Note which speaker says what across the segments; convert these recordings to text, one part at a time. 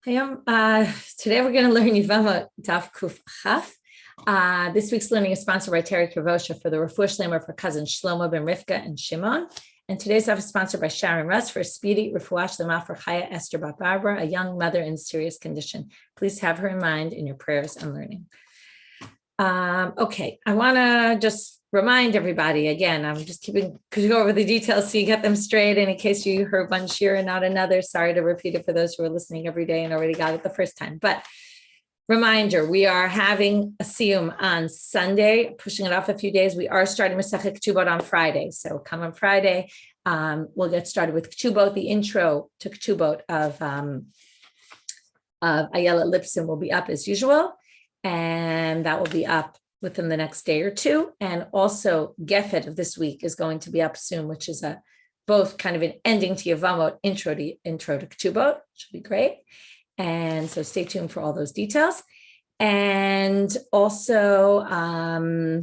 Speaker 1: Today we're going to learn Yevamot Daf Kuf Chaf. This week's learning is sponsored by Terry Kavosha for the Refuah Shleima for cousins Shlomo ben Rivka and Shimon. And today's daf is sponsored by Sharon Russ for a speedy Refuah Shleima for Chaya Esther Bat Barbara, a young mother in serious condition. Please have her in mind in your prayers and learning. Okay, I want to just remind everybody again, I'm just go over the details so you get them straight. And in case you heard one shiur and not another, sorry to repeat it for those who are listening every day and already got it the first time. But reminder, we are having a siyum on Sunday, pushing it off a few days. We are starting Masechet Ketubot on Friday. So come on Friday, we'll get started with Ketubot. The intro to Ketubot of Ayala Lipson will be up as usual. And that will be up within the next day or two. And also Gefet of this week is going to be up soon, which is both kind of an ending to Yevamot, intro to Ketubot, which will be great. And so stay tuned for all those details. And also, I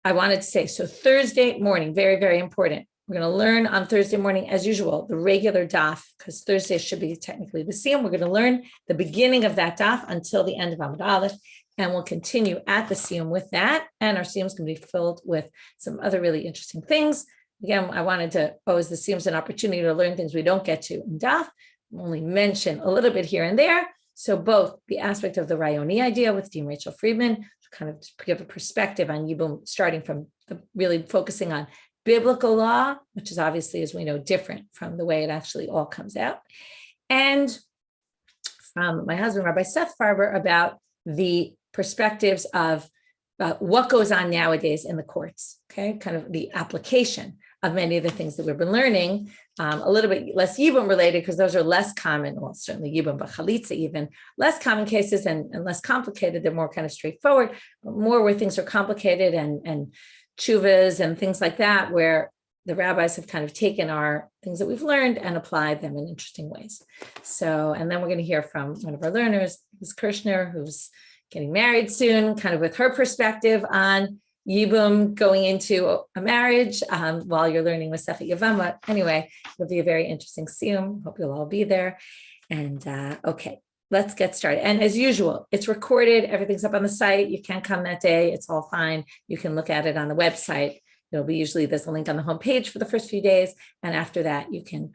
Speaker 1: wanted to say, so Thursday morning, very, very important. We're going to learn on Thursday morning, as usual, the regular daf, because Thursday should be technically the siyum. We're going to learn the beginning of that daf until the end of Amud Aleph, and we'll continue at the siyum with that. And our siyum is going to be filled with some other really interesting things. Again, I wanted to pose the siyum as an opportunity to learn things we don't get to in daf. I'll only mention a little bit here and there. So both the aspect of the Rayoni idea with Dean Rachel Friedman, to kind of give a perspective on yibum, starting from really focusing on biblical law, which is obviously, as we know, different from the way it actually all comes out. And from my husband, Rabbi Seth Farber, about the perspectives of what goes on nowadays in the courts, okay? Kind of the application of many of the things that we've been learning, a little bit less yibum related, because those are less common, well, certainly yibum, but chalitza even, less common cases and less complicated. They're more kind of straightforward, but more where things are complicated and tshuvas and things like that, where the rabbis have kind of taken our things that we've learned and applied them in interesting ways. So, and then we're going to hear from one of our learners, Ms. Kirshner, who's getting married soon, kind of with her perspective on yibum going into a marriage while you're learning Masechet Yevamot. Anyway, it'll be a very interesting siyum. Hope you'll all be there. And okay, let's get started. And as usual, it's recorded. Everything's up on the site. You can't come that day. It's all fine. You can look at it on the website. There'll be usually there's a link on the homepage for the first few days. And after that, you can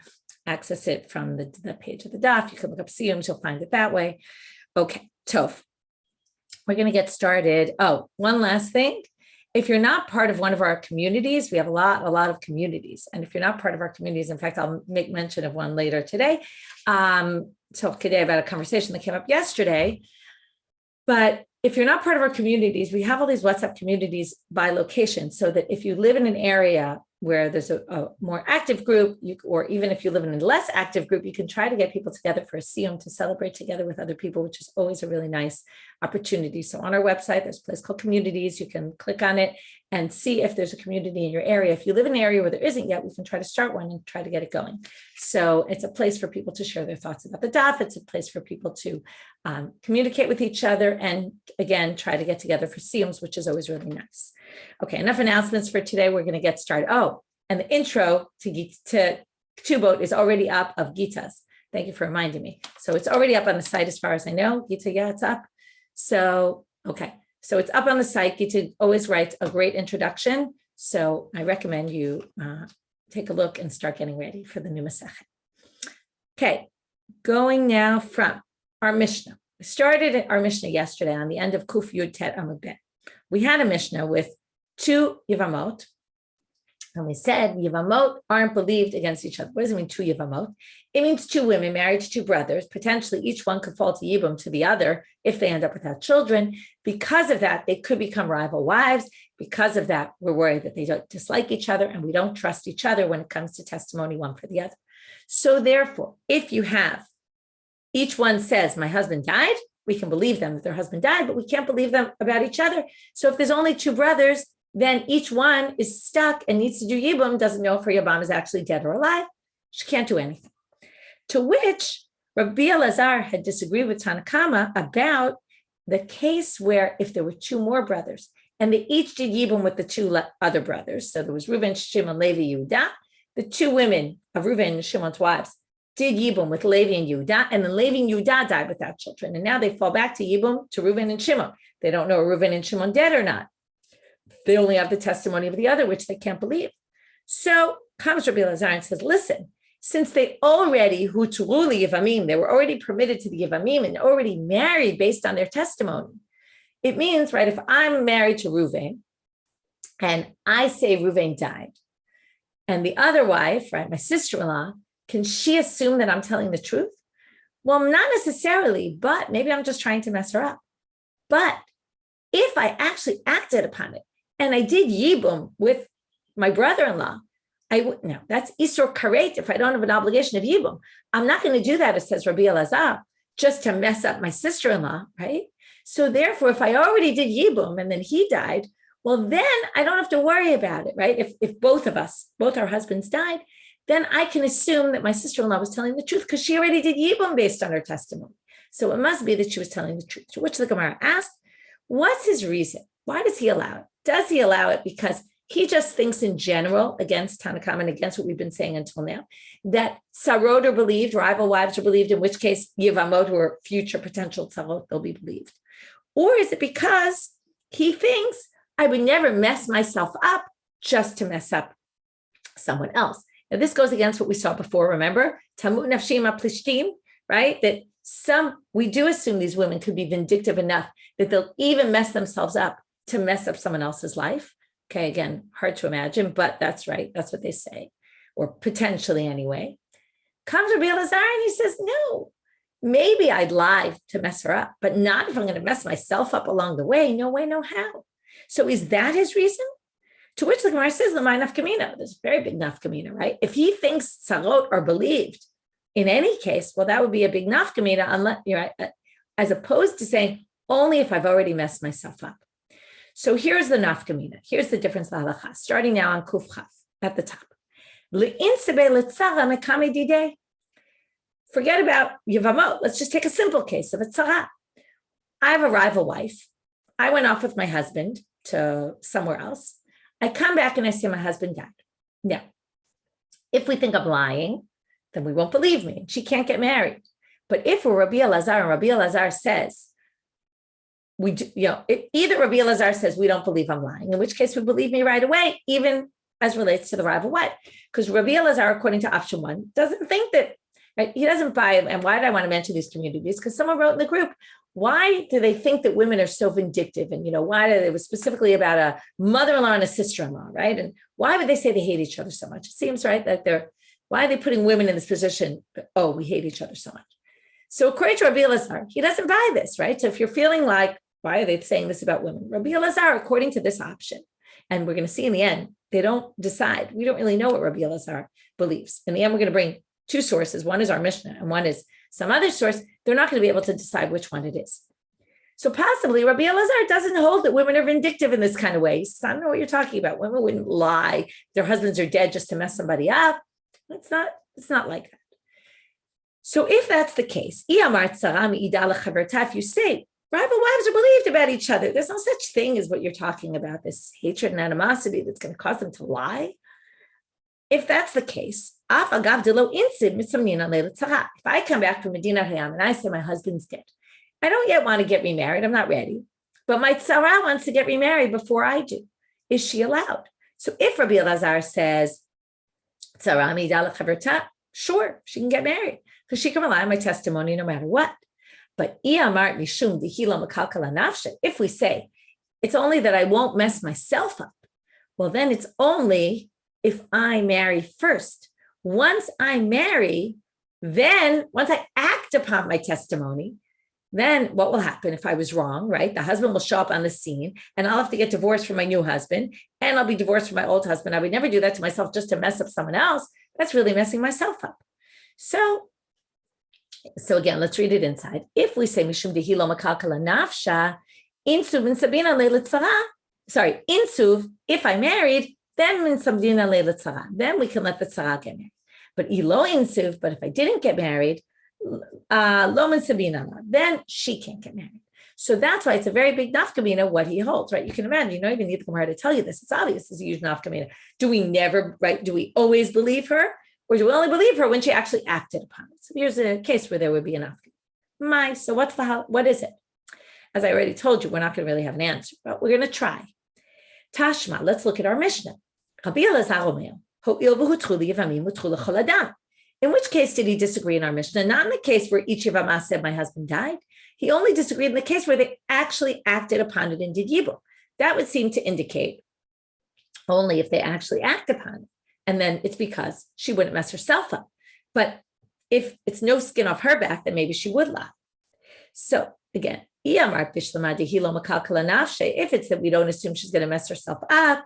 Speaker 1: access it from the page of the daf. You can look up siyums. You'll find it that way. Okay, Tov. We're going to get started. Oh, one last thing. If you're not part of one of our communities, we have a lot of communities. And if you're not part of our communities, in fact, I'll make mention of one later today. Talk today about a conversation that came up yesterday. But if you're not part of our communities, we have all these WhatsApp communities by location, so that if you live in an area where there's a more active group, or even if you live in a less active group, you can try to get people together for a siyum to celebrate together with other people, which is always a really nice opportunity. So on our website, there's a place called communities. You can click on it and see if there's a community in your area. If you live in an area where there isn't yet, we can try to start one and try to get it going. So it's a place for people to share their thoughts about the daf. It's a place for people to communicate with each other and, again, try to get together for siyums, which is always really nice. Okay, enough announcements for today. We're going to get started. Oh, and the intro to Ketubot is already up of Gita's. Thank you for reminding me. So it's already up on the site as far as I know. Gita, yeah, it's up. So, okay. So it's up on the site. Gita always writes a great introduction. So I recommend you take a look and start getting ready for the new Masechet. Okay, going now from our Mishna. We started our Mishna yesterday on the end of Kuf Yud Tet Amud Bet. We had a Mishna with two Yevamot, and we said Yevamot aren't believed against each other. What does it mean, two Yevamot? It means two women married to two brothers. Potentially, each one could fall to yibum to the other if they end up without children. Because of that, they could become rival wives. Because of that, we're worried that they don't dislike each other, and we don't trust each other when it comes to testimony one for the other. So therefore, if you have each one says, my husband died, we can believe them that their husband died, but we can't believe them about each other. So if there's only two brothers, then each one is stuck and needs to do yibum, doesn't know if her yabam is actually dead or alive. She can't do anything. To which Rabbi Elazar had disagreed with Tanakama about the case where if there were two more brothers and they each did yibum with the two other brothers, so there was Reuben, Shimon, Levi, Yehuda, the two women of Reuben and Shimon's wives did yibum with Levi and Yehuda, and then Levi and Yehuda died without children. And now they fall back to yibum to Reuven and Shimon. They don't know if Reuven and Shimon dead or not. They only have the testimony of the other, which they can't believe. So comes Rabbi Elazar and says, listen, since they already, huturu yevamim, they were already permitted to the yevamim and already married based on their testimony. It means, right, if I'm married to Reuven and I say Reuven died, and the other wife, right, my sister-in-law, can she assume that I'm telling the truth? Well, not necessarily, but maybe I'm just trying to mess her up. But if I actually acted upon it and I did yibum with my brother-in-law, I would, no, that's isur karet if I don't have an obligation of yibum. I'm not going to do that, it says Rabbi Elazar, just to mess up my sister-in-law, right? So therefore, if I already did yibum and then he died, well, then I don't have to worry about it, right? If both of us, both our husbands died, then I can assume that my sister-in-law was telling the truth because she already did yibum based on her testimony. So it must be that she was telling the truth, to which the Gemara asked, what's his reason? Why does he allow it? Does he allow it because he just thinks in general against Tanakam and against what we've been saying until now, that sarot are believed, rival wives are believed, in which case Yevamot, who are future potential sarot, they'll be believed? Or is it because he thinks I would never mess myself up just to mess up someone else? Now, this goes against what we saw before, remember? Tamut nafshim aplishtim, right? That we do assume these women could be vindictive enough that they'll even mess themselves up to mess up someone else's life. Okay, again, hard to imagine, but that's right. That's what they say, or potentially anyway. Comes Rabbi Elazar and he says, no, maybe I'd lie to mess her up, but not if I'm going to mess myself up along the way. No way, no how. So is that his reason? To which the Gemara says, L'may nafkamina. There's a very big nafkamina, right? If he thinks sarot are believed in any case, well, that would be a big nafkamina, unless, right, as opposed to saying, only if I've already messed myself up. So here's the nafkamina. Here's the difference, the halacha, starting now on kuf chaf at the top. Forget about Yevamot. Let's just take a simple case of a tzara. I have a rival wife. I went off with my husband to somewhere else. I come back and I say my husband died. Now, if we think I'm lying, then we won't believe me. She can't get married. But if we're Rabbi Elazar and Rabbi Elazar says, either Rabbi Elazar says we don't believe I'm lying, in which case we believe me right away, even as relates to the rival wife. Because Rabbi Elazar, according to option one, doesn't think that, right, he doesn't buy it. And why did I want to mention these communities? Because someone wrote in the group, why do they think that women are so vindictive? And, why it was specifically about a mother-in-law and a sister-in-law, right? And why would they say they hate each other so much? It seems, right, that why are they putting women in this position? Oh, we hate each other so much. So according to Rabbi Elazar, he doesn't buy this, right? So if you're feeling like, why are they saying this about women? Rabbi Elazar, according to this option, and we're going to see in the end, they don't decide. We don't really know what Rabbi Elazar believes. In the end, we're going to bring two sources. One is our Mishna and one is some other source. They're not going to be able to decide which one it is. So possibly Rabbi Elazar doesn't hold that women are vindictive in this kind of way. He says, I don't know what you're talking about. Women wouldn't lie. Their husbands are dead just to mess somebody up. It's not like that. So if that's the case, if you say rival wives are believed about each other, there's no such thing as what you're talking about, this hatred and animosity that's going to cause them to lie. If that's the case, if I come back from Medina Hayam and I say my husband's dead, I don't yet want to get remarried, I'm not ready, but my tzara wants to get remarried before I do. Is she allowed? So if Rabbi Elazar says, sure, she can get married because she can rely on my testimony no matter what. But if we say it's only that I won't mess myself up, well, then it's only if I marry first. Once I marry, then once I act upon my testimony, then what will happen if I was wrong, right? The husband will show up on the scene and I'll have to get divorced from my new husband and I'll be divorced from my old husband. I would never do that to myself just to mess up someone else. That's really messing myself up. So again, let's read it inside. If we say mishum dehilo makalkala nafsha, insuv min sabina leitzara. Sorry, insuv. If I married, then min sabina leitzara. Then we can let the tzara get married. But ilo insuv. But if I didn't get married, lo min sabina, then she can't get married. So that's why it's a very big nafkamina what he holds, right? You can imagine. You don't even need the Gemara to tell you this. It's obvious. It's a huge nafkamina. Do we never, right? Do we always believe her? or do we only believe her when she actually acted upon it? So here's a case where there would be an after. So what is it? As I already told you, we're not going to really have an answer, but we're going to try. Tashma, let's look at our Mishna. Rabbi Elazar in which case did he disagree in our Mishnah? Not in the case where each yevamot said, my husband died. He only disagreed in the case where they actually acted upon it and did yibum. That would seem to indicate only if they actually act upon it. And then it's because she wouldn't mess herself up. But if it's no skin off her back, then maybe she would lie. So again, if it's that we don't assume she's going to mess herself up,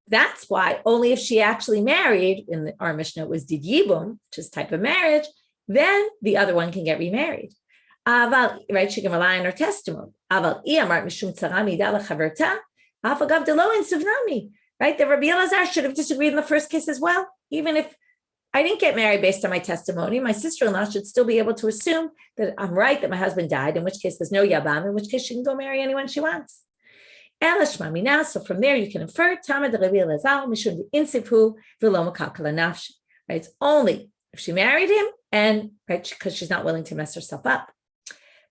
Speaker 1: that's why only if she actually married, in our Mishnah it was did yibum, which is type of marriage, then the other one can get remarried. Right? She can rely on her testimony. Right? The Rabbi Elazar should have disagreed in the first case as well. Even if I didn't get married based on my testimony, my sister-in-law should still be able to assume that I'm right, that my husband died, in which case there's no yabam, in which case she can go marry anyone she wants. So from there you can infer Rabbi Elazar right? It's only if she married him and right because she's not willing to mess herself up.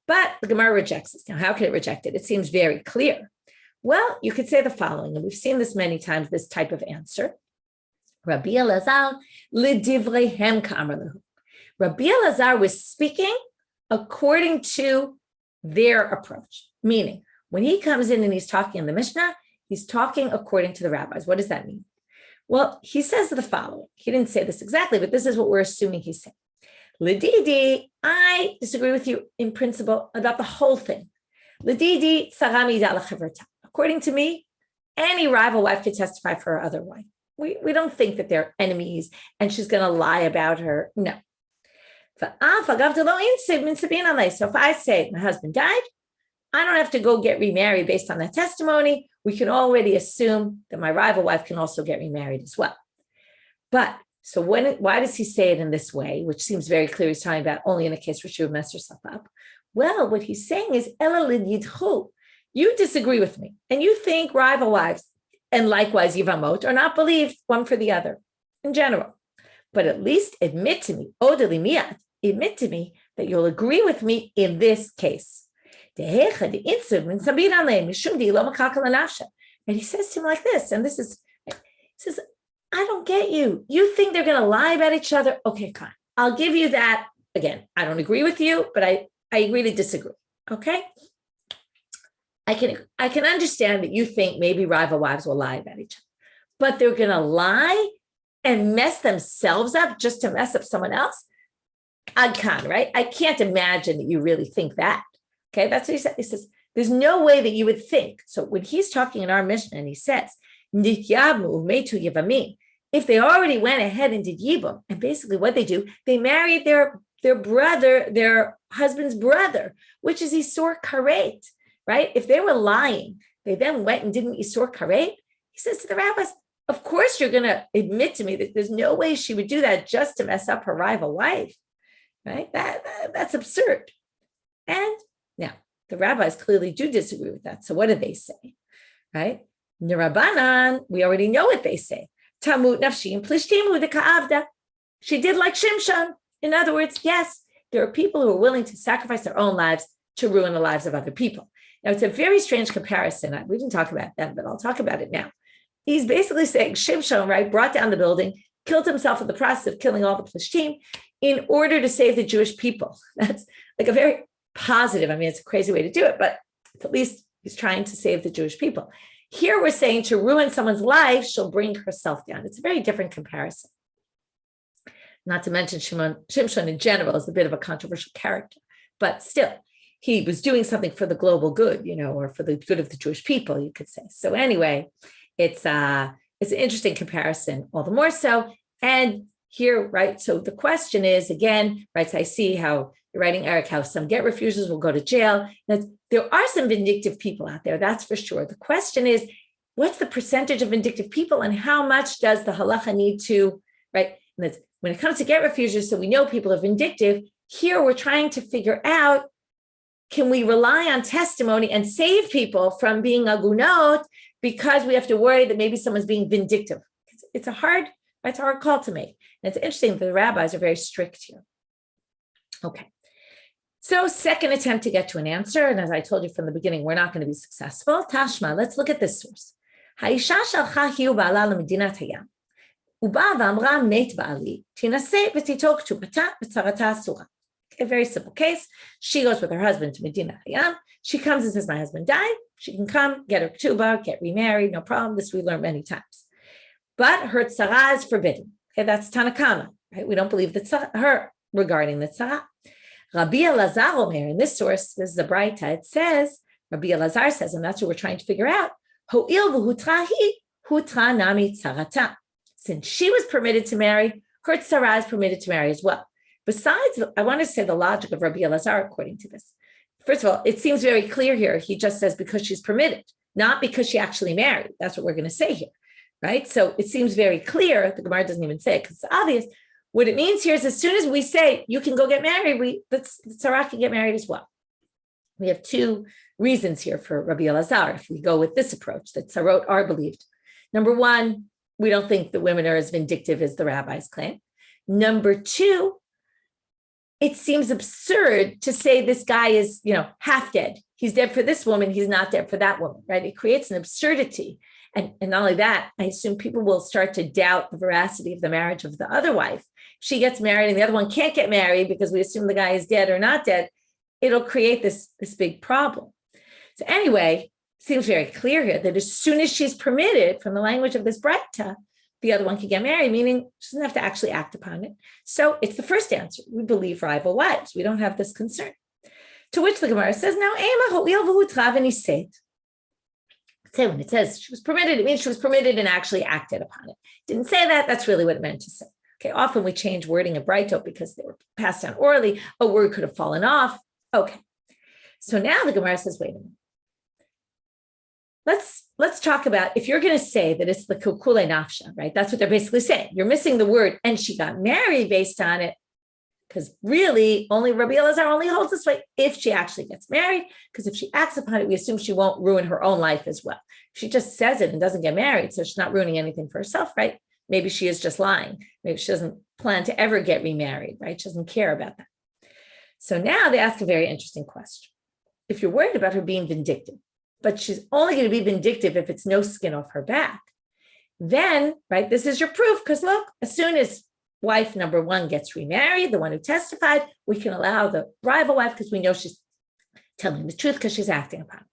Speaker 1: But the Gemara rejects this. Now, how can it reject it? It seems very clear. Well, you could say the following, and we've seen this many times, this type of answer. Rabbi Elazar lidivrehem ka'amar. Rabbi Elazar was speaking according to their approach, meaning when he comes in and he's talking in the Mishnah, he's talking according to the rabbis. What does that mean? Well, he says the following. He didn't say this exactly, but this is what we're assuming he's saying. Lididi, I disagree with you in principle about the whole thing. Lididi, sarami dala chaverta. According to me, any rival wife could testify for her other wife. We don't think that they're enemies and she's going to lie about her. No. So if I say my husband died, I don't have to go get remarried based on that testimony. We can already assume that my rival wife can also get remarried as well. But so why does he say it in this way, which seems very clear he's talking about only in a case where she would mess herself up? Well, what he's saying is, you disagree with me, and you think rival wives and likewise Yevamot are not believed one for the other in general. But at least admit to me that you'll agree with me in this case. And he says to him like this, and he says, I don't get you. You think they're going to lie about each other? Okay, fine. I'll give you that. Again, I don't agree with you, but I agree to disagree. Okay? I can understand that you think maybe rival wives will lie about each other, but they're going to lie and mess themselves up just to mess up someone else? I can't, right? I can't imagine that you really think that. Okay, that's what he said. He says, there's no way that you would think. So when he's talking in our Mishna and he says, if they already went ahead and did yibum, and basically what they do, they married their brother, their husband's brother, which is Isur Karet, right? If they were lying, they then went and didn't Isur Karet. He says to the rabbis, of course you're going to admit to me that there's no way she would do that just to mess up her rival wife, right? That's absurd. And now, the rabbis clearly do disagree with that. So what do they say, right? Nirabanan, we already know what they say. Tamut nafshim plishtimu de ka'avda. She did like Shimshon. In other words, yes, there are people who are willing to sacrifice their own lives to ruin the lives of other people. Now, it's a very strange comparison. We didn't talk about that, but I'll talk about it now. He's basically saying Shimshon, right, brought down the building, killed himself in the process of killing all the Plishtim in order to save the Jewish people. That's like a very positive. I mean, it's a crazy way to do it, but at least he's trying to save the Jewish people. Here we're saying to ruin someone's life, she'll bring herself down. It's a very different comparison. Not to mention Shimshon in general is a bit of a controversial character, but still, he was doing something for the global good, or for the good of the Jewish people, you could say. So anyway, it's an interesting comparison, all the more so. And here, right, so the question is, again, right, so I see how you're writing, Eric, how some get refusals will go to jail. There are some vindictive people out there, that's for sure. The question is, what's the percentage of vindictive people and how much does the halacha need to, right? And when it comes to get refusals, so we know people are vindictive. Here we're trying to figure out, can we rely on testimony and save people from being agunot because we have to worry that maybe someone's being vindictive? It's a hard It's a hard call to make. And it's interesting that the rabbis are very strict here. Okay. So second attempt to get to an answer. And as I told you from the beginning, we're not going to be successful. Tashma, let's look at this source. Haisha shalcha hi uba'ala lemedinat hayam. Uba v'amra met ba'ali tinaseh v'titok tubata v'tzarata asura. A very simple case. She goes with her husband to Medina Hayam. She comes and says, my husband died. She can come, get her ketubah, get remarried, no problem. This we learned many times. But her tzara is forbidden. Okay, that's Tanakama, right? We don't believe that her regarding the tzara. Rabbi Elazar Omer, in this source, this is the braita, it says, Rabbi Elazar says, and that's what we're trying to figure out, Ho'il v'hutra hi, hutra nami tzarata. Since she was permitted to marry, her tzara is permitted to marry as well. Besides, I want to say the logic of Rabbi Elazar according to this. First of all, it seems very clear here. He just says because she's permitted, not because she actually married. That's what we're going to say here, right? So it seems very clear. The Gemara doesn't even say it because it's obvious. What it means here is as soon as we say you can go get married, the tzara can get married as well. We have two reasons here for Rabbi Elazar. If we go with this approach, that tzarot are believed. Number one, we don't think the women are as vindictive as the rabbis claim. Number two, it seems absurd to say this guy is, half dead. He's dead for this woman. He's not dead for that woman, right? It creates an absurdity. And not only that, I assume people will start to doubt the veracity of the marriage of the other wife. If she gets married and the other one can't get married because we assume the guy is dead or not dead, it'll create this big problem. So anyway, it seems very clear here that as soon as she's permitted from the language of this braita, the other one can get married, meaning she doesn't have to actually act upon it. So it's the first answer. We believe rival wives. We don't have this concern. To which the Gemara says, now, say when it says she was permitted, it means she was permitted and actually acted upon it. Didn't say that. That's really what it meant to say. Okay, often we change wording of braita because they were passed down orally. A word could have fallen off. Okay. So now the Gemara says, wait a minute. Let's talk about if you're going to say that it's the kukule nafsha, right? That's what they're basically saying. You're missing the word, and she got married based on it, because really only Rabbi Elazar only holds this way if she actually gets married, because if she acts upon it, we assume she won't ruin her own life as well. If she just says it and doesn't get married, so she's not ruining anything for herself, right? Maybe she is just lying. Maybe she doesn't plan to ever get remarried, right? She doesn't care about that. So now they ask a very interesting question. If you're worried about her being vindictive, but she's only going to be vindictive if it's no skin off her back, then, right, this is your proof, because look, as soon as wife number one gets remarried, the one who testified, we can allow the rival wife because we know she's telling the truth because she's acting upon it.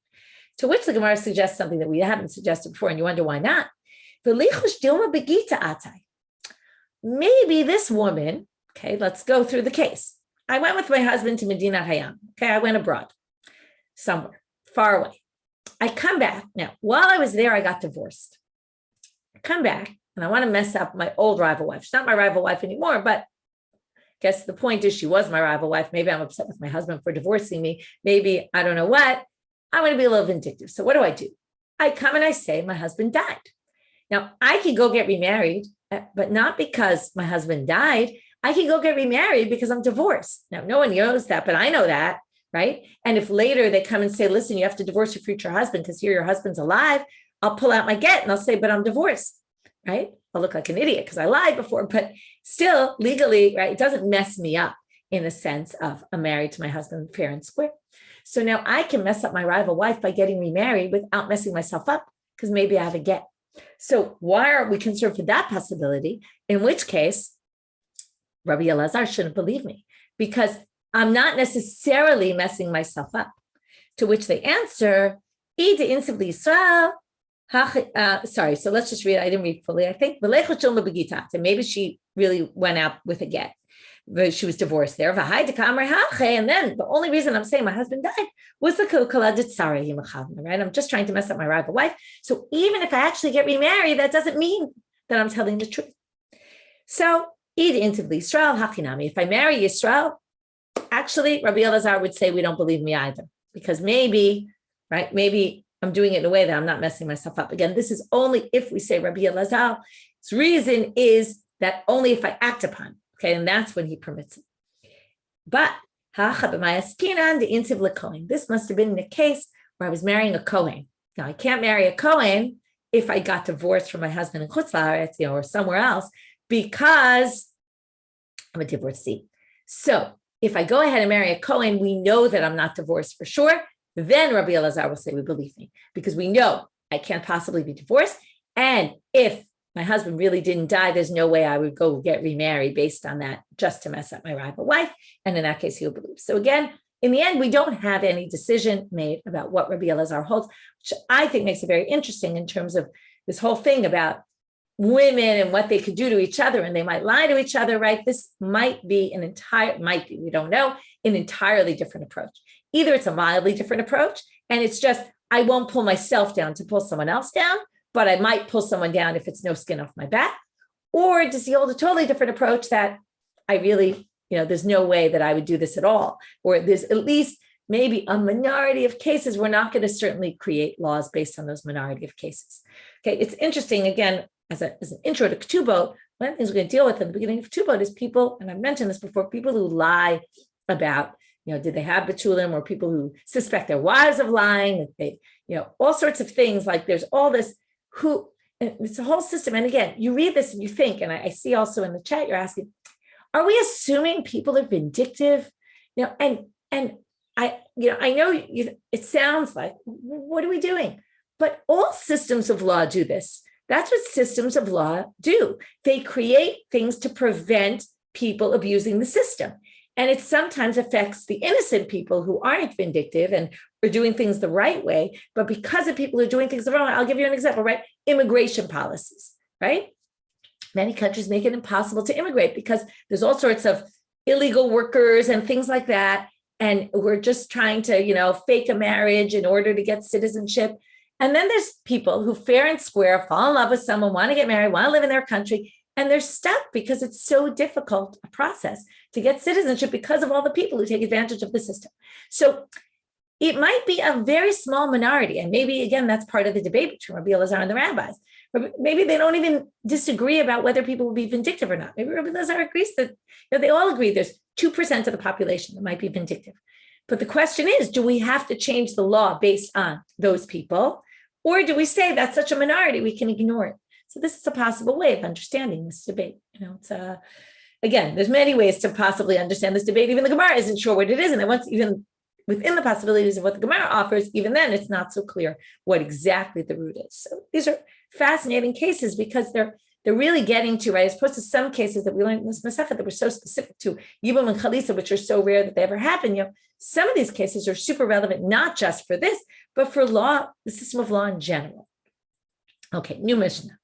Speaker 1: To which the Gemara suggests something that we haven't suggested before, and you wonder why not. Maybe this woman, okay, let's go through the case. I went with my husband to Medina Hayam. Okay, I went abroad, somewhere, far away. I come back. Now, while I was there, I got divorced. I come back, and I want to mess up my old rival wife. She's not my rival wife anymore, but I guess the point is she was my rival wife. Maybe I'm upset with my husband for divorcing me. Maybe, I don't know what. I want to be a little vindictive. So what do? I come and I say my husband died. Now, I could go get remarried, but not because my husband died. I could go get remarried because I'm divorced. Now, no one knows that, but I know that, right? And if later they come and say, listen, you have to divorce your future husband because here your husband's alive, I'll pull out my get and I'll say, but I'm divorced, right? I'll look like an idiot because I lied before, but still legally, right? It doesn't mess me up in the sense of I'm married to my husband fair and square. So now I can mess up my rival wife by getting remarried without messing myself up because maybe I have a get. So why are we concerned for that possibility? In which case, Rabbi Elazar shouldn't believe me because I'm not necessarily messing myself up. To which they answer, Israel. Sorry, so let's just read. I didn't read fully. I think maybe she really went out with a get. She was divorced there. And then the only reason I'm saying my husband died was the right? I'm just trying to mess up my rival wife. So even if I actually get remarried, that doesn't mean that I'm telling the truth. So if I marry Yisrael, actually Rabbi Elazar would say we don't believe me either, because maybe, right? Maybe I'm doing it in a way that I'm not messing myself up. Again, this is only if we say Rabbi Elazar's reason is that only if I act upon it. Okay, and that's when he permits it. But this must have been the case where I was marrying a Kohen. Now, I can't marry a Kohen if I got divorced from my husband in Chutz La'aretz, or somewhere else, because I'm a divorcee. So if I go ahead and marry a Kohen, we know that I'm not divorced for sure. Then Rabbi Elazar will say, we believe me, because we know I can't possibly be divorced. And if my husband really didn't die, there's no way I would go get remarried based on that just to mess up my rival wife. And in that case, he'll believe. So again, in the end, we don't have any decision made about what Rabbi Elazar holds, which I think makes it very interesting in terms of this whole thing about women and what they could do to each other, and they might lie to each other, right? This might be we don't know, an entirely different approach. Either it's a mildly different approach, and it's just, I won't pull myself down to pull someone else down, but I might pull someone down if it's no skin off my back. Or does he hold a totally different approach that I really, there's no way that I would do this at all? Or there's at least maybe a minority of cases. We're not going to certainly create laws based on those minority of cases. Okay, it's interesting, again, as an intro to Ketubot, one of the things we're going to deal with in the beginning of Ketubot is people, and I've mentioned this before, people who lie about, did they have Betulim, or people who suspect their wives of lying, that they, all sorts of things. Like there's all this, it's a whole system. And again, you read this and you think, and I see also in the chat, you're asking, are we assuming people are vindictive? And I know it sounds like, what are we doing? But all systems of law do this. That's what systems of law do. They create things to prevent people abusing the system. And it sometimes affects the innocent people who aren't vindictive and are doing things the right way. But because of people who are doing things the wrong way, I'll give you an example, right? Immigration policies, right? Many countries make it impossible to immigrate because there's all sorts of illegal workers and things like that. And we're just trying to, fake a marriage in order to get citizenship. And then there's people who fair and square fall in love with someone, want to get married, want to live in their country, and they're stuck because it's so difficult a process to get citizenship because of all the people who take advantage of the system. So it might be a very small minority. And maybe, again, that's part of the debate between Rabbi Elazar and the rabbis. Maybe they don't even disagree about whether people will be vindictive or not. Maybe Rabbi Elazar agrees that they all agree there's 2% of the population that might be vindictive. But the question is, do we have to change the law based on those people? Or do we say that's such a minority, we can ignore it? So this is a possible way of understanding this debate. It's again, there's many ways to possibly understand this debate. Even the Gemara isn't sure what it is. And then once even within the possibilities of what the Gemara offers, even then it's not so clear what exactly the root is. So these are fascinating cases because they're really getting to, right, as opposed to some cases that we learned in this Masechet that were so specific to yibum and chalisa, which are so rare that they ever happen. Some of these cases are super relevant, not just for this, but for law, the system of law in general. Okay, new Mishna.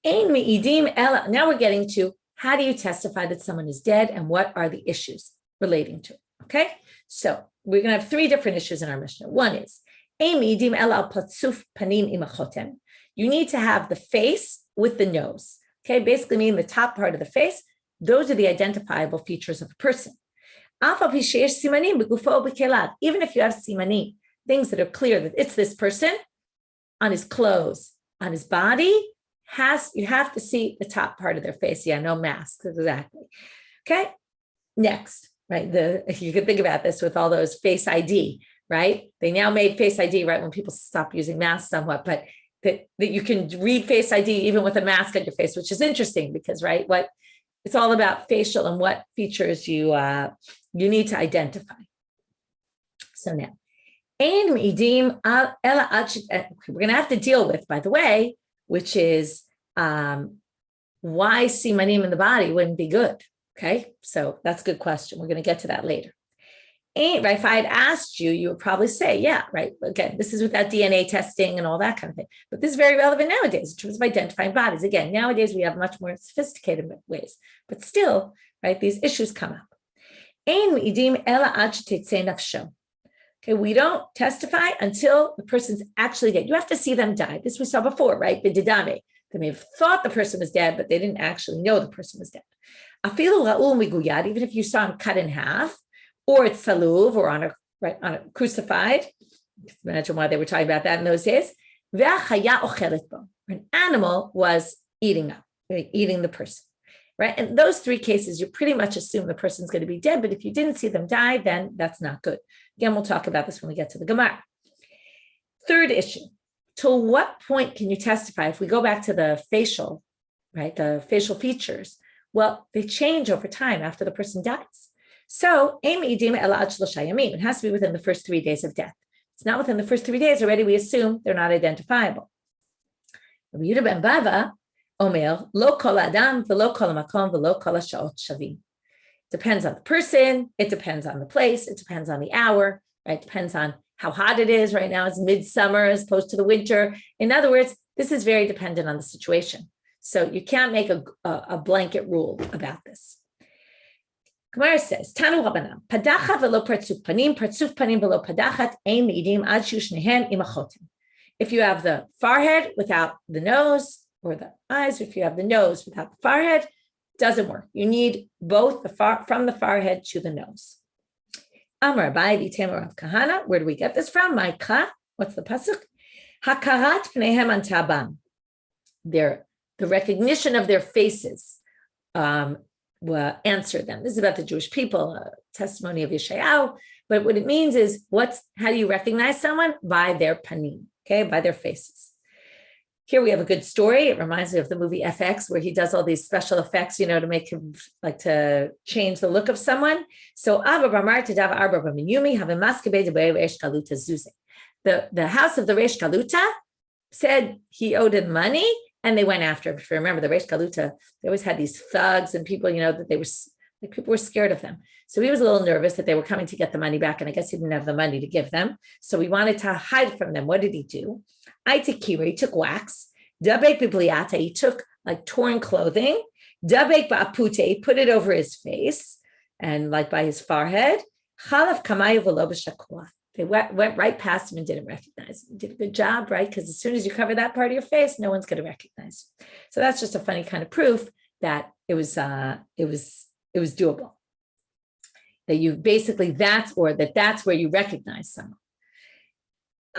Speaker 1: Now we're getting to how do you testify that someone is dead and what are the issues relating to it? Okay, so we're going to have 3 different issues in our Mishnah. One is, you need to have the face with the nose. Okay, basically meaning the top part of the face. Those are the identifiable features of a person. Even if you have simanim, things that are clear that it's this person, on his clothes, on his body, you have to see the top part of their face. Yeah, no masks, exactly. Okay, next, right? You can think about this with all those face ID, right? They now made face ID, right, when people stop using masks somewhat, but that you can read face ID even with a mask on your face, which is interesting because, right, it's all about facial and what features you need to identify. So now, we're going to have to deal with, by the way, which is why simanim in the body wouldn't be good. Okay, so that's a good question. We're going to get to that later. Right, if I had asked you, you would probably say, yeah, right. Again, this is without DNA testing and all that kind of thing. But this is very relevant nowadays in terms of identifying bodies. Again, nowadays we have much more sophisticated ways, but still, right, these issues come up. Okay, we don't testify until the person's actually dead. You have to see them die. This we saw before, right? Bididame. They may have thought the person was dead, but they didn't actually know the person was dead. Even if you saw him cut in half, or it's saluv, or on a crucified. Imagine why they were talking about that in those days. An animal was eating the person, right? In those 3 cases, you pretty much assume the person's going to be dead, but if you didn't see them die, then that's not good. Again, we'll talk about this when we get to the Gemara. 3rd issue, to what point can you testify? If we go back to the facial, right? The facial features. Well, they change over time after the person dies. So, it has to be within the first 3 days of death. It's not within the first 3 days already, we assume they're not identifiable. Rabbi Yehuda ben Bava omer, lo kol adam v'lo kol hamakom v'lo kol hasha'ot shavim. Depends on the person, it depends on the place, it depends on the hour, right? It depends on how hot it is. Right now it's midsummer as opposed to the winter. In other words, this is very dependent on the situation. So you can't make a blanket rule about this. Gemara says, Tanu Rabbanan, padacha velo partzuf panim velo padachat, ein mi'idim ad shu shnehen imachotim. If you have the forehead without the nose, or the eyes, if you have the nose without the forehead, doesn't work. You need both from the forehead to the nose. Amar Abaye v'Tamar of Kahana. Where do we get this from? Ma'ika. What's the pasuk? Hakarat pneihem an tabam. The recognition of their faces will answer them. This is about the Jewish people, a testimony of Yeshayahu. But what it means is, how do you recognize someone? By their panim, okay, by their faces. Here we have a good story. It reminds me of the movie FX, where he does all these special effects, to make him to change the look of someone. So the house of the Reish Galuta said he owed him money, and they went after him. If you remember, the Reish Galuta, they always had these thugs and people, that people were scared of them. So he was a little nervous that they were coming to get the money back, and I guess he didn't have the money to give them. So he wanted to hide from them. What did he do? He took wax. Dabek bibliata, he took torn clothing. Dabek ba'apute, he put it over his face and by his forehead. Chalav kamayu v'lo b'shakua. They went right past him and didn't recognize him. Did a good job, right? Because as soon as you cover that part of your face, no one's going to recognize you. So that's just a funny kind of proof that it was doable. That you basically that's where you recognize someone.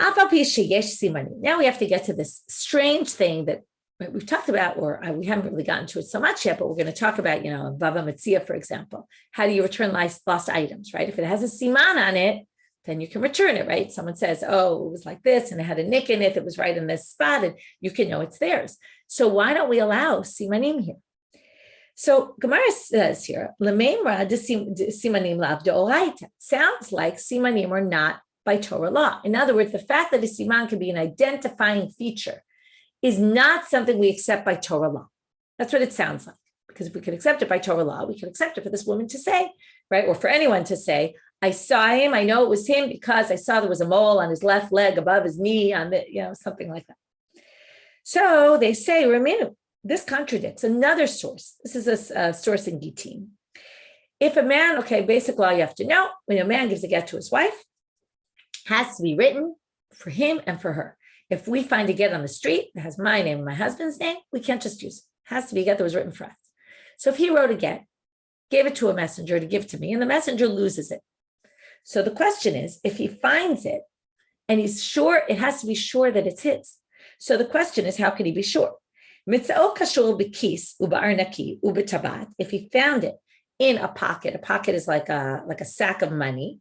Speaker 1: Now we have to get to this strange thing that we've talked about, or we haven't really gotten to it so much yet, but we're going to talk about, Vava Metzia, for example. How do you return lost items, right? If it has a siman on it, then you can return it, right? Someone says, oh, it was like this, and it had a nick in it that was right in this spot, and you can know it's theirs. So why don't we allow simanim here? So Gemara says here, L'meimra de simanim lav deoraita. Sounds like simanim are not by Torah law. In other words, the fact that a siman can be an identifying feature is not something we accept by Torah law. That's what it sounds like. Because if we could accept it by Torah law, we could accept it for this woman to say, right? Or for anyone to say, I saw him, I know it was him because I saw there was a mole on his left leg above his knee, on the, something like that. So they say, Raminu, this contradicts another source. This is a source in Gittin. If a man, basic law you have to know, when a man gives a get to his wife, has to be written for him and for her. If we find a get on the street that has my name and my husband's name, we can't just use it. It has to be a get that was written for us. So if he wrote a get, gave it to a messenger to give to me, and the messenger loses it. So the question is, if he finds it and he's sure, it has to be sure that it's his. So the question is, how can he be sure? If he found it in a pocket is like a sack of money,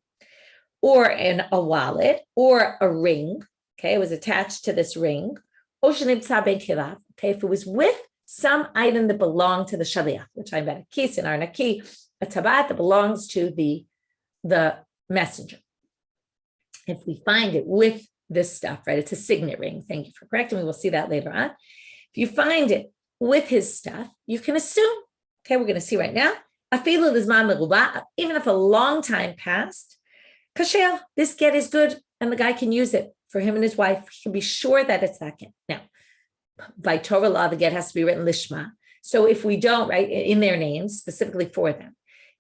Speaker 1: or in a wallet, or a ring, it was attached to this ring, if it was with some item that belonged to the shaliach, we're talking about a kis, an arnaki, a tabat that belongs to the messenger. If we find it with this stuff, right, it's a signet ring, thank you for correcting me, we'll see that later on. If you find it with his stuff, you can assume, we're going to see right now, even if a long time passed, kasher, this get is good, and the guy can use it for him and his wife. He can be sure that it's that get. Now, by Torah law, the get has to be written lishma. So if we don't, right, in their names, specifically for them,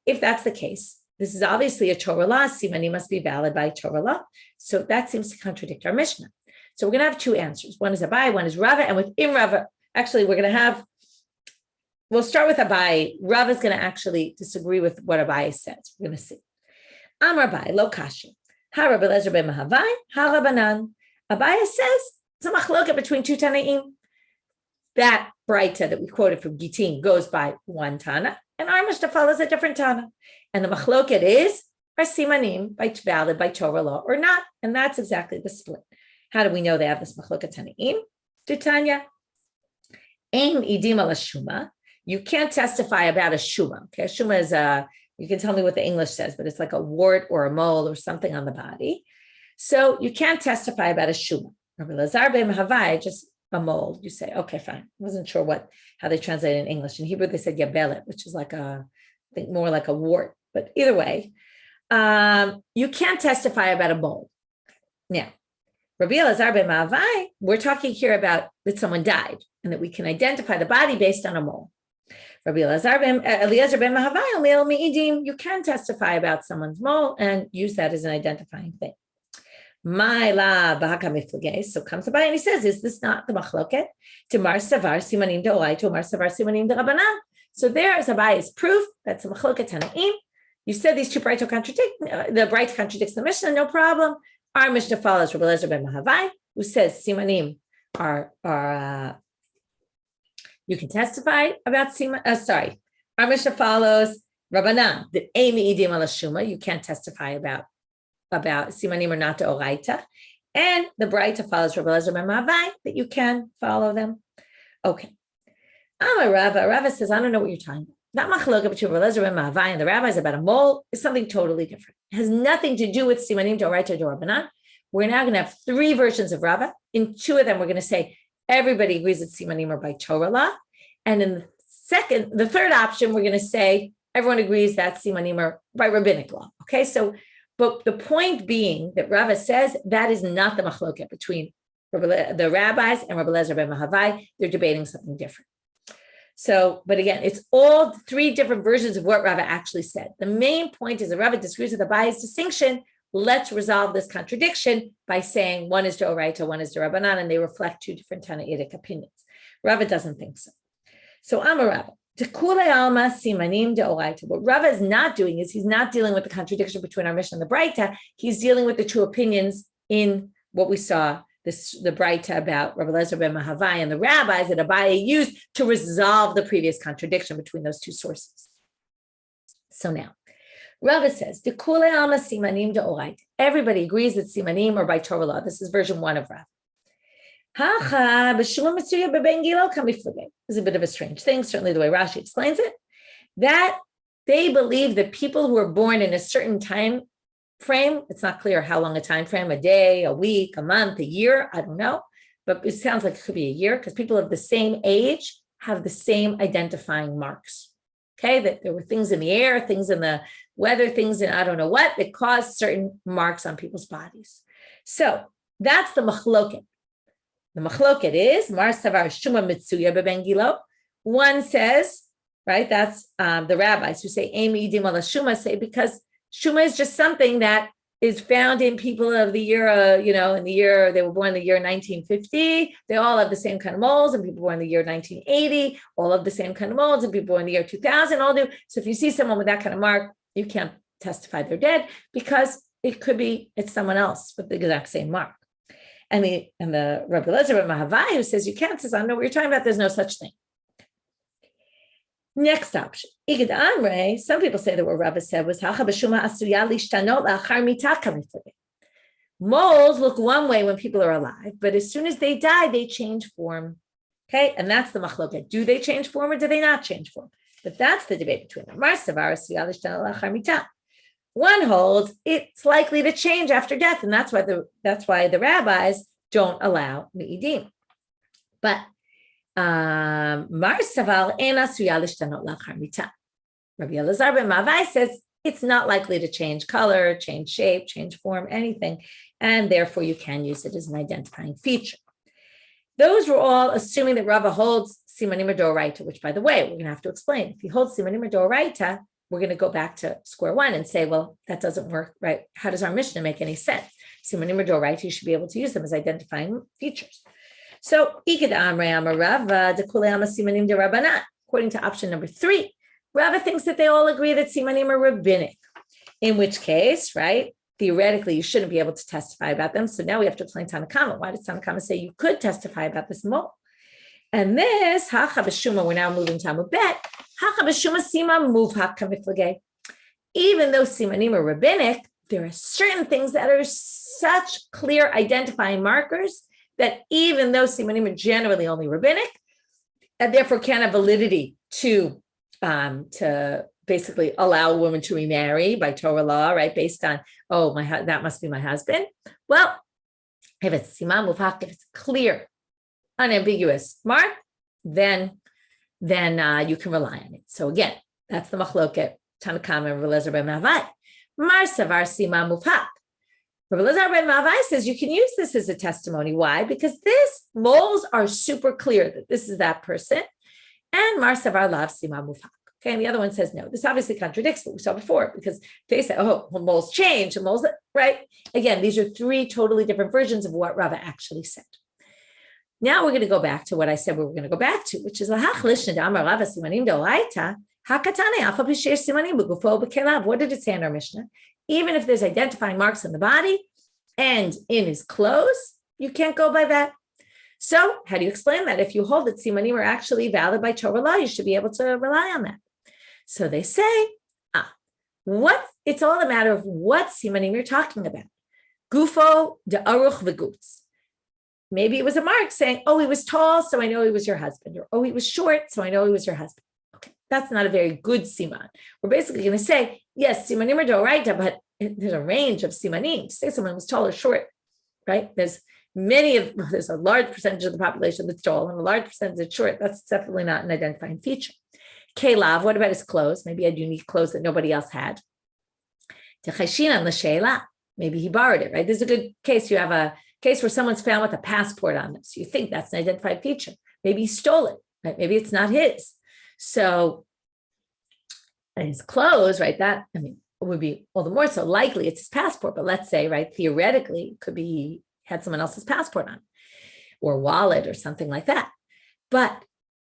Speaker 1: if that's the case, this is obviously a Torah law. Simanim must be valid by Torah law. So that seems to contradict our Mishna. So we're going to have two answers. One is Abaye, one is Rava, and within Rava, actually, we'll start with Abaye. Rava is going to actually disagree with what Abaye says. We're going to see. Amar Abaye, lo kashi. Ha Rabbi Elazar ben Mahavai, ha Rabbanan. Abaye says it's a machloket between two tannaitic. That braita that we quoted from Gittin goes by one tana, and our Mishna follows a different tana. And the machloket is, are simanim valid by Torah law or not? And that's exactly the split. How do we know they have this machloket tannaitic? Tanya. Ein idim ala shuma. You can't testify about a shuma. Okay, a shuma is you can tell me what the English says, but it's like a wart or a mole or something on the body. So you can't testify about a shuma. Rabbi Elazar ben Havai, just a mole. You say, okay, fine. I wasn't sure how they translate it in English. In Hebrew, they said yabelet, which is like I think more like a wart. But either way, you can't testify about a mole. Now, Rabbi Elazar ben Havai, we're talking here about that someone died and that we can identify the body based on a mole. Rabbi Elazar ben Mahavai, you can testify about someone's mole and use that as an identifying thing. So comes Abaye and he says, is this not the machloket? Tamar savar simanim deorai, Tamar savar simanim derabanan. So there is Abaye's proof that's a machloket tanaim. You said these two braita contradict, the braita contradicts the Mishna, no problem. Our Mishna follows Rabbi Elazar ben Mahavai, who says simanim are you can testify about simanim. Our Mishna follows Rabbanan, that emi idim ala shuma, you can't testify about simanim or not to oraita. And the braita follows Rabbi Elazar ben Mahavai, that you can follow them. Okay. Amar Rava, Rava says, I don't know what you're talking about. That machloka between Rabbi Elazar ben Mahavai and the rabbis about a mole is something totally different. It has nothing to do with simanim to oraita to Rabbanan. We're now going to have three versions of Rava. In two of them, we're going to say everybody agrees that simanim are by Torah law. And in the third option, we're going to say everyone agrees that simanim are by rabbinic law. Okay, but the point being that Rava says that is not the machloket between the rabbis and Rabbi Elazar ben Mahavai. They're debating something different. So, but again, it's all three different versions of what Rava actually said. The main point is that Rava disagrees with Abaye's distinction. Let's resolve this contradiction by saying one is to oraita, one is to Rabbanan, and they reflect two different tannaitic opinions. Rava doesn't think so. So Amar Rava, tekule alma simanim de oraita. What Rava is not doing is he's not dealing with the contradiction between our Mishna and the braita. He's dealing with the two opinions in what we saw, the braita about Rabbi Elazar ben Mahavai and the rabbis that Abaye used to resolve the previous contradiction between those two sources. So now, Rava says, "Dekule alma simanim deoraita." Everybody agrees that simanim are by Torah law. This is version 1 of Rava. This is a bit of a strange thing, certainly the way Rashi explains it, that they believe that people who are born in a certain time frame, it's not clear how long a time frame, a day, a week, a month, a year, I don't know, but it sounds like it could be a year because people of the same age have the same identifying marks. Okay, that there were things in the air, things in the weather, things in I don't know what that caused certain marks on people's bodies. So that's the machloket. The machloket is Mar Savar Shuma Mitsuya Bebengilo. One says, right, that's the rabbis who say Amy Idim ala Shuma say because Shuma is just something that is found in people of the year, in the year they were born in the year 1950. They all have the same kind of moles, and people born in the year 1980 all have the same kind of moles, and people born in the year 2000 all do. So if you see someone with that kind of mark, you can't testify they're dead because it could be it's someone else with the exact same mark. And the Rabbi Elazar ben Mahavai who says you can't says I don't know what you're talking about. There's no such thing. Next option. Igad Amre, some people say that what Rava said was moles look one way when people are alive, but as soon as they die, they change form. Okay, and that's the machloket. Do they change form or do they not change form? But that's the debate between them. One holds it's likely to change after death, and that's why the rabbis don't allow mi'idim. But Rabbi Elazar ben Mahavai says it's not likely to change color, change shape, change form, anything, and therefore you can use it as an identifying feature. Those were all assuming that Rava holds simanim d'oraita, which, by the way, we're going to have to explain. If he holds simanim d'oraita, we're going to go back to square one and say, well, that doesn't work, right? How does our Mishna make any sense? Simanim d'oraita, you should be able to use them as identifying features. So, according to option number 3, Rava thinks that they all agree that simanim are rabbinic, in which case, right, theoretically, you shouldn't be able to testify about them. So now we have to explain Tanakama. Why does Tanakama say you could testify about this mole? And this, we're now moving to Amud Bet, even though simanim are rabbinic, there are certain things that are such clear identifying markers that even though simanim are generally only rabbinic, and therefore can't have validity to basically allow a woman to remarry by Torah law, right? Based on, that must be my husband. Well, if it's siman mufak, if it's clear, unambiguous mark, then you can rely on it. So again, that's the machloket Tanakama Rabbi Elazar ben Mavai. Mar savar siman mufak. Rabbi Elazar ben Mavai says you can use this as a testimony. Why? Because this moles are super clear that this is that person, and Mar savar lav siman mufak. Okay, and the other one says no. This obviously contradicts what we saw before, because they say, moles change, and moles, right? Again, these are three totally different versions of what Rava actually said. Now we're going to go back to what I said we were going to go back to, which is what did it say in our Mishnah? Even if there's identifying marks on the body and in his clothes, you can't go by that. So how do you explain that? If you hold that simanim are actually valid by Torah law, you should be able to rely on that. So they say, it's all a matter of what simanim you're talking about. Gufo de aruch v'gutz. Maybe it was a mark saying, he was tall, so I know he was your husband. Or, he was short, so I know he was your husband. Okay, that's not a very good siman. We're basically going to say, yes, simanim are doraita, but there's a range of simanim. To say someone was tall or short, right? There's a large percentage of the population that's tall and a large percentage that's short. That's definitely not an identifying feature. Kelav, what about his clothes? Maybe he had unique clothes that nobody else had. Maybe he borrowed it, right? This is a good case. You have a case where someone's found with a passport on them. So you think that's an identified feature. Maybe he stole it, right? Maybe it's not his. So his clothes, right? Would be all the more so likely it's his passport. But let's say, right, theoretically, it could be he had someone else's passport on, or wallet or something like that. But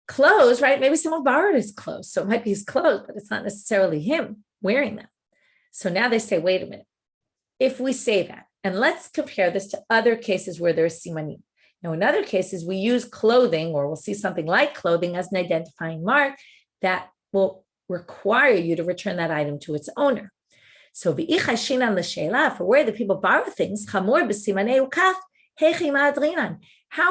Speaker 1: clothes, right? Maybe someone borrowed his clothes. So it might be his clothes, but it's not necessarily him wearing them. So now they say, wait a minute. If we say that, and let's compare this to other cases where there's simanim. Now, in other cases, we use clothing, or we'll see something like clothing as an identifying mark that will require you to return that item to its owner. So, for where the people borrow things, how are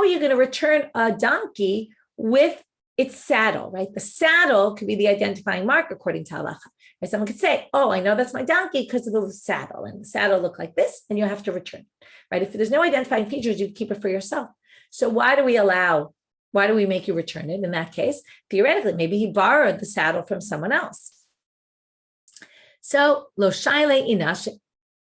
Speaker 1: you going to return a donkey with its saddle, right? The saddle could be the identifying mark according to halacha. Right? Someone could say, I know that's my donkey because of the saddle, and the saddle looked like this, and you have to return it, right? If there's no identifying features, you keep it for yourself. So why do we make you return it in that case? Theoretically, maybe he borrowed the saddle from someone else. So, lo shayle inash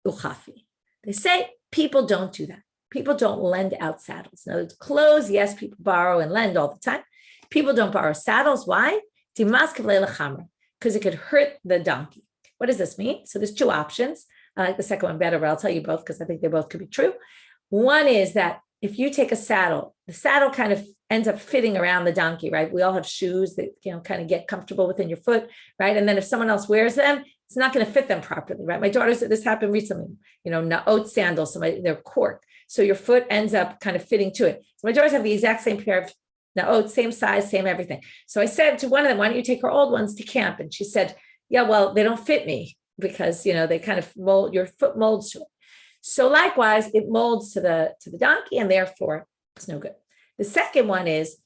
Speaker 1: uchafi. They say people don't do that. People don't lend out saddles. Now, clothes, yes, people borrow and lend all the time. People don't borrow saddles. Why? Because it could hurt the donkey. What does this mean? So there's two options. I like the second one better, but I'll tell you both because I think they both could be true. One is that if you take a saddle, the saddle kind of ends up fitting around the donkey, right? We all have shoes that, kind of get comfortable within your foot, right? And then if someone else wears them, it's not going to fit them properly, right? My daughter's, this happened recently, oat sandals, they're cork. So your foot ends up kind of fitting to it. So my daughters have the exact same pair of same size, same everything. So I said to one of them, why don't you take her old ones to camp? And she said, yeah, well, they don't fit me because, they kind of mold, your foot molds to it. So likewise, it molds to the donkey, and therefore it's no good. The second one is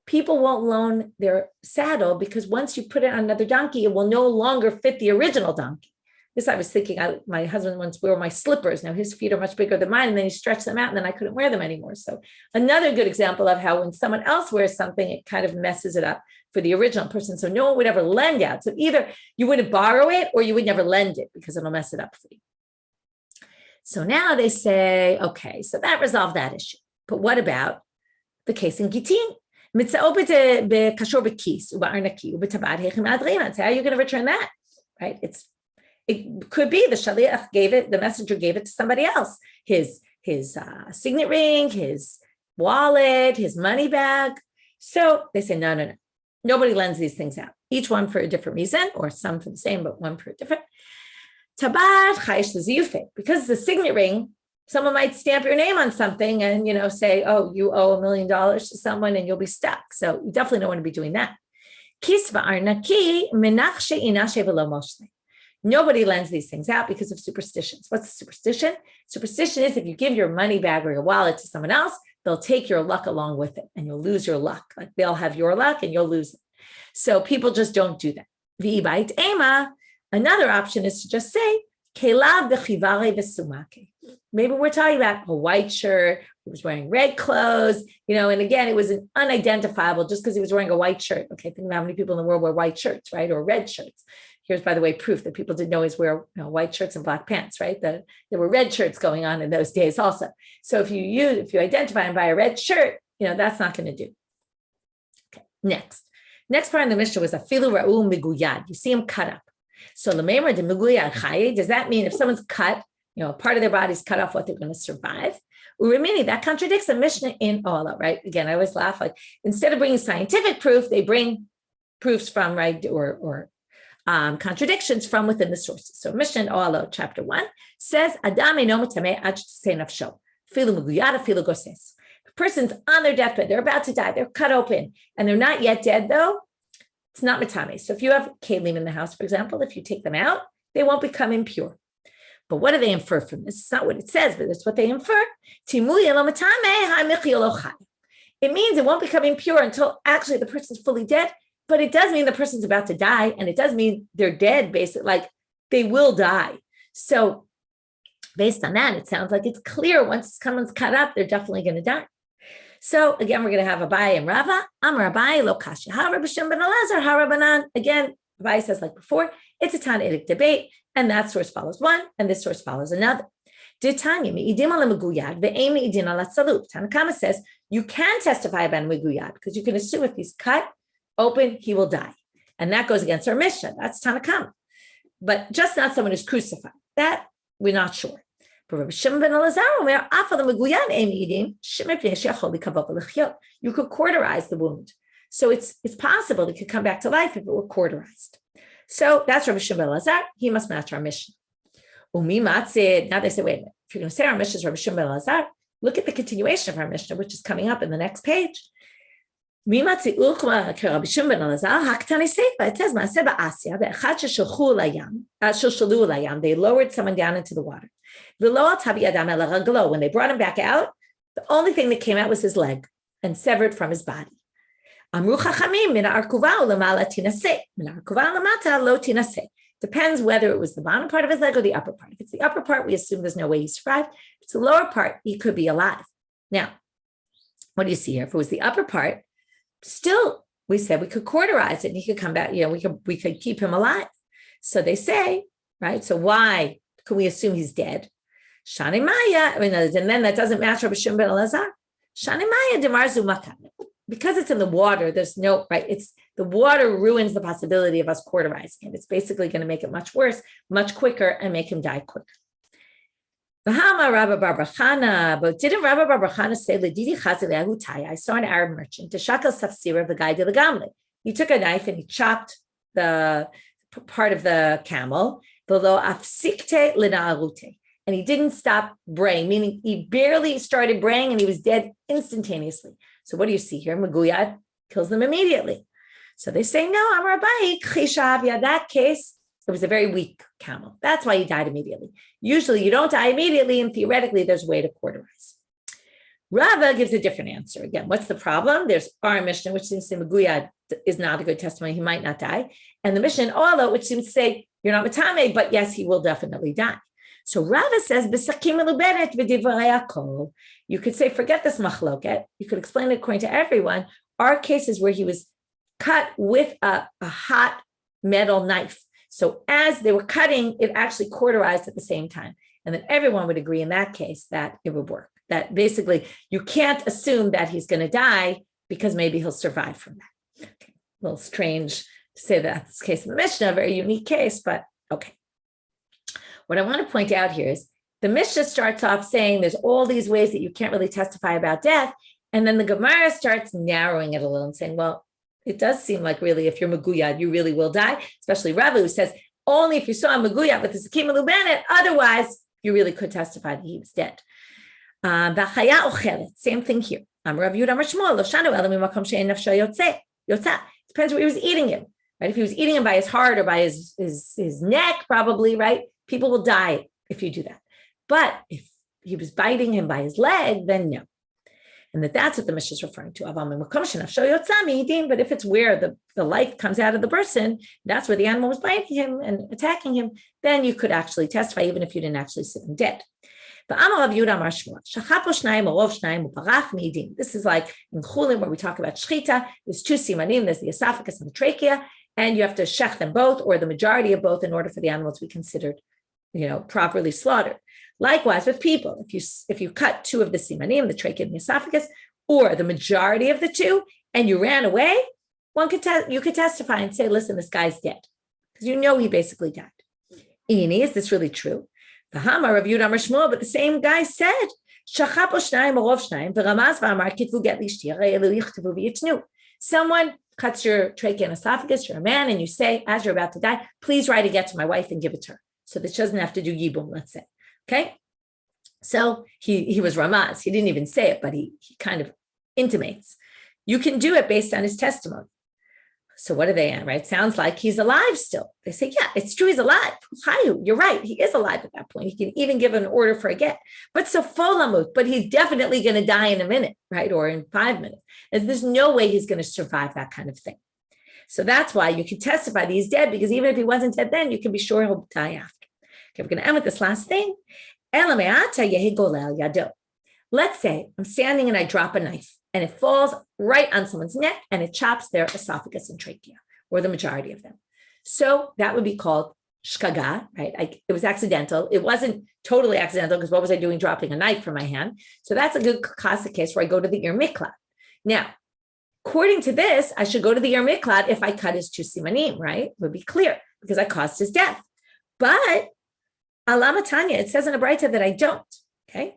Speaker 1: people won't loan their saddle because once you put it on another donkey, it will no longer fit the original donkey. This I was thinking, my husband once wore my slippers. Now his feet are much bigger than mine, and then he stretched them out, and then I couldn't wear them anymore. So another good example of how when someone else wears something, it kind of messes it up for the original person. So no one would ever lend out. So either you wouldn't borrow it or you would never lend it because it'll mess it up for you. So now they say, okay, so that resolved that issue. But what about the case in Gitin? So how are you going to return that? Right? It could be the shaliach the messenger gave it to somebody else. His signet ring, his wallet, his money bag. So they say, no. Nobody lends these things out. Each one for a different reason, or some for the same, but one for a different. Because the signet ring, someone might stamp your name on something and, say, you owe $1 million to someone and you'll be stuck. So you definitely don't want to be doing that. Nobody lends these things out because of superstitions. What's superstition? Superstition is if you give your money bag or your wallet to someone else, they'll take your luck along with it and you'll lose your luck. Like they'll have your luck and you'll lose it. So people just don't do that. V'ibait ema. Another option is to just say, Kelav b'chivare v'sumake. Maybe we're talking about a white shirt, he was wearing red clothes, and again, it was an unidentifiable just because he was wearing a white shirt. Okay, think about how many people in the world wear white shirts, right? Or red shirts. Here's, by the way, proof that people didn't always wear white shirts and black pants, right? There were red shirts going on in those days also. So if you identify him by a red shirt, that's not going to do. Okay, next part of the Mishnah was afilu ra'u miguyad. You see him cut up. So l'meimer de miguyad chaye, does that mean if someone's cut, part of their body's cut off, what they're going to survive? Urimini, that contradicts a Mishnah in Ohalot, right? Again, I always laugh, like instead of bringing scientific proof, they bring proofs from, right, or contradictions from within the sources. So Mishnah in Ohalot, chapter 1, says, Adam eino mitameh ad shetiseh nafsho, afilu miguyad, afilu goses. The person's on their deathbed, they're about to die, they're cut open, and they're not yet dead though, it's not mitame. So if you have kelim in the house, for example, if you take them out, they won't become impure. But what do they infer from this? It's not what it says, but it's what they infer. It means it won't become impure until actually the person's fully dead, but it does mean the person's about to die, and it does mean they're dead, basically, like they will die. So based on that, it sounds like it's clear once someone's cut up, they're definitely going to die. So again, we're going to have Abaye and Rava. Abaye lo kasha. Ha Rabbi Elazar, ha Rabbanan. Again, Abaye says like before, it's a tannaitic debate, and that source follows one, and this source follows another. Tanakama says you can testify about meguyad because you can assume if he's cut open, he will die, and that goes against our Mishna. That's Tanakama, but just not someone who's crucified. That we're not sure. But Rabbi Elazar, you could cauterize the wound, so it's possible it could come back to life if it were cauterized. So that's Rabbi Elazar. He must match our Mishna. Now they say, wait a minute. If you're going to say our Mishnah is Rabbi Elazar, look at the continuation of our Mishnah, which is coming up in the next page. It says, they lowered someone down into the water. When they brought him back out, the only thing that came out was his leg and severed from his body. Depends whether it was the bottom part of his leg or the upper part. If it's the upper part, we assume there's no way he's survived. If it's the lower part, he could be alive. Now, what do you see here? If it was the upper part, still, we said we could cauterize it and he could come back, we could keep him alive. So they say, right? So why can we assume he's dead? And then that doesn't match Rabbi Elazar. Because it's in the water, there's no, right? It's the water ruins the possibility of us cauterizing him. It's basically going to make it much worse, much quicker, and make him die quicker. But didn't Rabbi Bar Chana say, I saw an Arab merchant, the guy did the gamle. He took a knife and he chopped the part of the camel, and he didn't stop braying, meaning he barely started braying and he was dead instantaneously. So what do you see here? Meguyad kills them immediately. So they say, no, Amar Abaye, that case, it was a very weak camel. That's why he died immediately. Usually you don't die immediately, and theoretically there's a way to cauterize. Rava gives a different answer. Again, what's the problem? There's our Mishnah, which seems to say Meguyad is not a good testimony. He might not die. And the Mishnah in Ohalot, which seems to say you're not matame, but yes, he will definitely die. So Rava says, you could say, forget this machloket. You could explain it according to everyone. Our cases where he was cut with a hot metal knife. So as they were cutting, it actually cauterized at the same time. And then everyone would agree in that case that it would work. That basically you can't assume that he's going to die because maybe he'll survive from that. Okay. A little strange to say that this case in the Mishnah, a very unique case, but okay. What I want to point out here is the Mishnah starts off saying there's all these ways that you can't really testify about death. And then the Gemara starts narrowing it a little and saying, well, it does seem like really if you're Meguyad, you really will die, especially Rava, who says only if you saw a Meguyad with the Sakim Lubanet, otherwise you really could testify that he was dead. Same thing here. Depends what he was eating him, right? If he was eating him by his heart or by his neck, probably, right? People will die if you do that. But if he was biting him by his leg, then no. And that's what the Mishna is referring to. But if it's where the life comes out of the person, that's where the animal was biting him and attacking him, then you could actually testify even if you didn't actually see him dead. This is like in Chulin where we talk about shchita. There's two simanim, there's the esophagus and the trachea, and you have to shech them both or the majority of both in order for the animal to be considered, properly slaughtered. Likewise with people, if you cut two of the simanim, the trachea and the esophagus, or the majority of the two, and you ran away, you could testify and say, listen, this guy's dead. Because he basically died. Is this really true? The Hamar of Yudam Shmuel, but the same guy said, someone cuts your trachea and esophagus, you're a man, and you say, as you're about to die, please write a get to my wife and give it to her. So that she doesn't have to do yibum, let's say. Okay, so he was Ramaz. He didn't even say it, but he kind of intimates. You can do it based on his testimony. So what are they on, right? Sounds like he's alive still. They say, yeah, it's true, he's alive. You're right, he is alive at that point. He can even give an order for a get. But he's definitely going to die in a minute, right? Or in 5 minutes. And there's no way he's going to survive that kind of thing. So that's why you can testify that he's dead, because even if he wasn't dead then, you can be sure he'll die after. Okay, we're going to end with this last thing. Let's say I'm standing and I drop a knife and it falls right on someone's neck and it chops their esophagus and trachea, or the majority of them. So that would be called shkaga, right? It was accidental. It wasn't totally accidental, because what was I doing dropping a knife from my hand? So that's a good classic case where I go to the ir miklat. Now, according to this, I should go to the ir miklat if I cut his two simanim, right? It would be clear because I caused his death. But Alama Tanya, it says in a braita that I don't. Okay,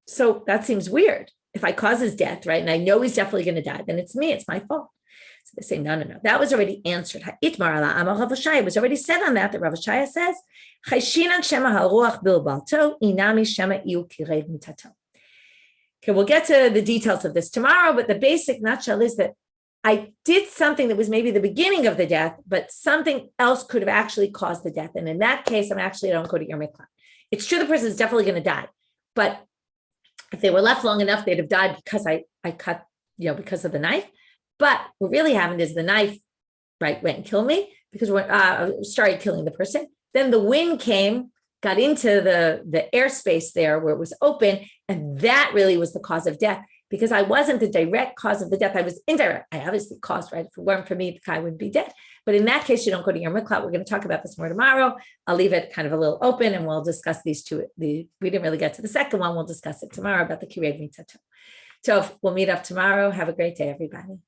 Speaker 1: so that seems weird. If I cause his death, right, and I know he's definitely going to die, then it's me. It's my fault. So they say, no. That was already answered. It was already said on that Rav Shaya says, okay, we'll get to the details of this tomorrow, but the basic nutshell is that I did something that was maybe the beginning of the death, but something else could have actually caused the death. And in that case, I don't go to ir miklat. It's true the person is definitely going to die, but if they were left long enough, they'd have died because I cut, because of the knife. But what really happened is the knife, right, went and killed me because started killing the person. Then the wind came, got into the airspace there where it was open, and that really was the cause of death. Because I wasn't the direct cause of the death, I was indirect. I obviously caused, right? If it weren't for me, the guy wouldn't be dead. But in that case, you don't go to ir miklat. We're going to talk about this more tomorrow. I'll leave it kind of a little open, and we'll discuss these two. We didn't really get to the second one. We'll discuss it tomorrow about the kirev mitato. So we'll meet up tomorrow. Have a great day, everybody.